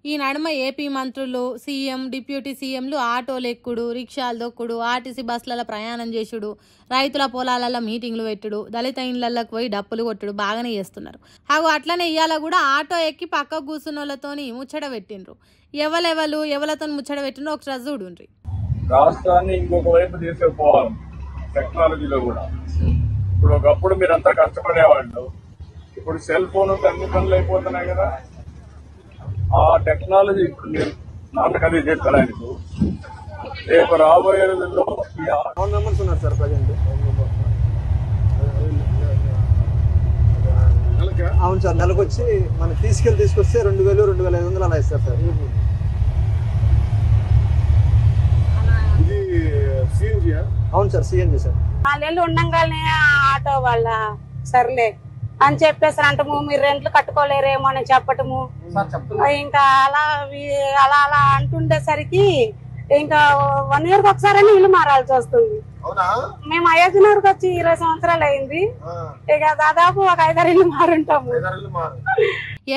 ఈ నడుమ ఏపీ మంత్రులు, సీఎం, డిప్యూటీ సీఎంలు ఆటోలు ఎక్కుడు, రిక్షాలు దొక్కుడు, ఆర్టీసీ బస్సులలో ప్రయాణం చేసుడు, రైతుల పొలాలలో మీటింగ్లు పెట్టుడు, దళిత ఇండ్లకు పోయి డప్పులు కొట్టుడు బాగానే చేస్తున్నారు. అట్లనే ఇవాళ కూడా ఆటో ఎక్కి పక్కకు కూర్చున్న వాళ్ళతోని ముచ్చట పెట్టిండ్రు. ఎవలతో ముచ్చట పెట్టిండ్రు ఒకసారి చూడుండ్రి. రాష్ట్రాన్ని ఇంకొక వైపు తీసుకుపోవాలి టెక్నాలజీలో కూడా. ఇప్పుడు ఒకప్పుడు మీరంతా కష్టపడేవాళ్ళు, ఇప్పుడు సెల్ ఫోన్ అన్ని పనులు అయిపోతున్నాయి కదా. ఆ టెక్నాలజీ ఇప్పుడు నేను నాటకాలు చేస్తాను. రేపు రాబోయే రోజుల్లో ఫోన్ నెంబర్స్ ఉన్నారు సార్ ప్రజెంట్. అవును సార్, నెలకు వచ్చి మనకి తీసుకొస్తే 2000, 2500 అలా ఇస్తారు సార్. ఇది సిఎన్జి? అవును సార్, సిఎన్జి సార్. 4 ఏళ్ళు ఉండంగానే ఆటో వాళ్ళ సర్లే అని చెప్పేసి అంటము, మీరు రెంట్లు కట్టుకోలేరేమో అని చెప్పటము. ఇంకా అలా అలా అంటుండేసరికి ఇంకా 1 ఇయర్ ఒకసారి ఇల్లు మారాల్సి వస్తుంది. మేము అయోధ్యనగర్కి వచ్చి 20 సంవత్సరాలు అయింది. ఇక దాదాపు ఒక 5-6 ఇల్లు మారుంటాము.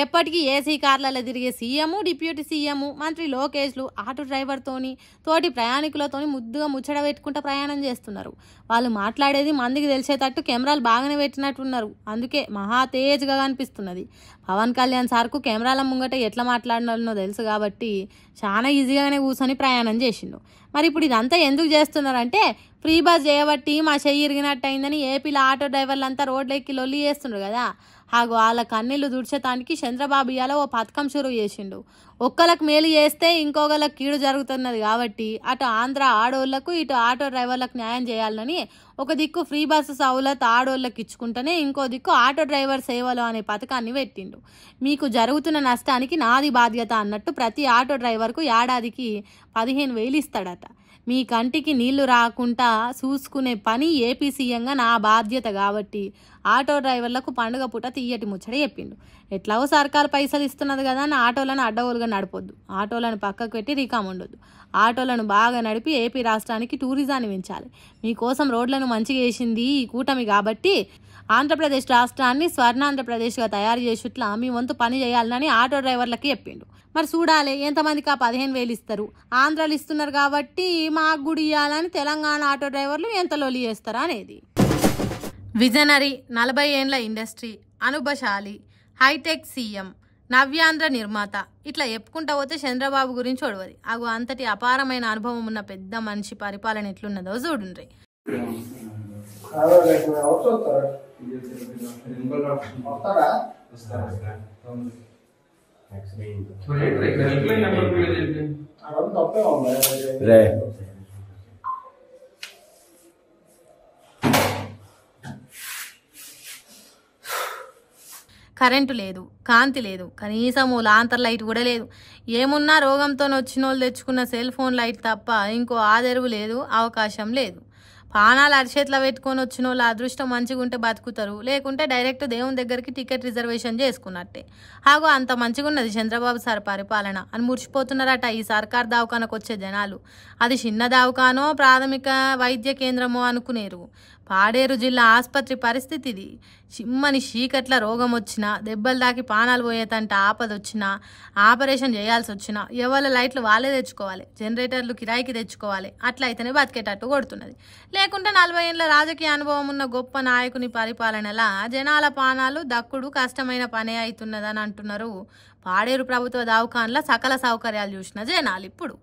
ఎప్పటికీ ఏసీ కార్లలో తిరిగే సీఎం, డిప్యూటీ సీఎం, మంత్రి లోకేష్లు ఆటో డ్రైవర్తోని, తోటి ప్రయాణికులతోని ముద్దుగా ముచ్చట పెట్టుకుంటూ ప్రయాణం చేస్తున్నారు. వాళ్ళు మాట్లాడేది మందికి తెలిసేటట్టు కెమెరాలు బాగానే పెట్టినట్టున్నారు. అందుకే మహా తేజ్గా కనిపిస్తున్నది. పవన్ కళ్యాణ్ సార్కు కెమెరాల ముంగట ఎట్లా మాట్లాడినో తెలుసు కాబట్టి చాలా ఈజీగానే కూర్చొని ప్రయాణం చేసిండు. మరి ఇప్పుడు ఇదంతా ఎందుకు చేస్తున్నారంటే, ఫ్రీ బస్ చేయబట్టి మా చెయ్యి ఇరిగినట్టు అయిందని ఏపీలో ఆటో డ్రైవర్లంతా రోడ్లెక్కి లొల్లి చేస్తుండ్రు కదా. వాళ్ళ కన్నీళ్లు దుడిచేతానికి చంద్రబాబు ఇవాళ ఓ పథకం షురు చేసిండు. ఒక్కలకు మేలు చేస్తే ఇంకొకళ్ళకి కీడు జరుగుతున్నది కాబట్టి అటు ఆంధ్ర ఆడోళ్లకు, ఇటు ఆటో డ్రైవర్లకు న్యాయం చేయాలని ఒక దిక్కు ఫ్రీ బస్సు సౌలత్ ఆడోళ్ళకి ఇచ్చుకుంటేనే ఇంకో దిక్కు ఆటో డ్రైవర్ సేవలు అనే పథకాన్ని పెట్టిండు. మీకు జరుగుతున్న నష్టానికి నాది బాధ్యత అన్నట్టు ప్రతి ఆటో డ్రైవర్కు ఏడాదికి 15,000 ఇస్తాడట. మీ కంటికి నీళ్లు రాకుండా చూసుకునే పని ఏపీ సీఎంగా నా బాధ్యత కాబట్టి ఆటో డ్రైవర్లకు పండుగ పూట తీయటి ముచ్చట చెప్పిండు. ఎట్లాగో సర్కారు పైసలు ఇస్తున్నది కదా అని ఆటోలను అడ్డగోలుగా నడపొద్దు, ఆటోలను పక్కకు పెట్టి రికామ్ ఉండొద్దు. ఆటోలను బాగా నడిపి ఏపీ రాష్ట్రానికి టూరిజాన్ని పెంచాలి. మీకోసం రోడ్లను మంచిగా వేసింది ఈ కూటమి కాబట్టి ఆంధ్రప్రదేశ్ రాష్ట్రాన్ని స్వర్ణాంధ్రప్రదేశ్గా తయారు చేసేట్లా మీ వంతు పని చేయాలని ఆటో డ్రైవర్లకి చెప్పిండు. మరి చూడాలి ఎంతమందికి ఆ 15,000 ఇస్తారు. ఆంధ్రాలు ఇస్తున్నారు కాబట్టి మాకు కూడా ఇవ్వాలని తెలంగాణ ఆటో డ్రైవర్లు ఎంత లొలి చేస్తారా అనేది. విజనరీ, 40 ఏండ్ల ఇండస్ట్రీ, అనుభశాలి, హైటెక్ సీఎం, నవ్యాంధ్ర నిర్మాత, ఇట్లా చెప్పుకుంటా పోతే చంద్రబాబు గురించి ఒడవది. అంతటి అపారమైన అనుభవం ఉన్న పెద్ద మనిషి పరిపాలన ఎట్లున్నదో చూడండి. కరెంటు లేదు, కాంతి లేదు, కనీసం లాంతర్ లైట్ కూడా లేదు. ఏమున్నా రోగంతో వచ్చిన వాళ్ళు తెచ్చుకున్న సెల్ ఫోన్ లైట్ తప్ప ఇంకో ఆదరువు లేదు, అవకాశం లేదు. పానాలు అరిచేతిలో పెట్టుకొని వచ్చిన వాళ్ళు అదృష్టం మంచిగా ఉంటే బతుకుతారు, లేకుంటే డైరెక్ట్ దేవుని దగ్గరికి టికెట్ రిజర్వేషన్ చేసుకున్నట్టే. అంత మంచిగా ఉన్నది చంద్రబాబు సార్ పరిపాలన అని మురిచిపోతున్నారట ఈ సర్కార్ దవాఖానకు వచ్చే జనాలు. అది చిన్న దవాఖానో ప్రాథమిక వైద్య కేంద్రమో అనుకునేరు. పాడేరు జిల్లా ఆసుపత్రి పరిస్థితి ఇది. చిమ్మని చీకట్ల రోగం వచ్చినా, దెబ్బలు దాకి పానాలు పోయేతంట ఆపదొచ్చినా, ఆపరేషన్ చేయాల్సి వచ్చినా ఎవరి లైట్లు వాళ్ళే తెచ్చుకోవాలి, జనరేటర్లు కిరాయికి తెచ్చుకోవాలి. అట్లా అయితేనే బతికేటట్టు కొడుతున్నది. లేకుంటే 40 ఏళ్ళ రాజకీయ అనుభవం ఉన్న గొప్ప నాయకుని పరిపాలనలా జనాల పానాలు దక్కుడు కష్టమైన పనే అవుతున్నదని అంటున్నారు పాడేరు ప్రభుత్వ దవాఖానల సకల సౌకర్యాలు చూసిన జనాలు ఇప్పుడు.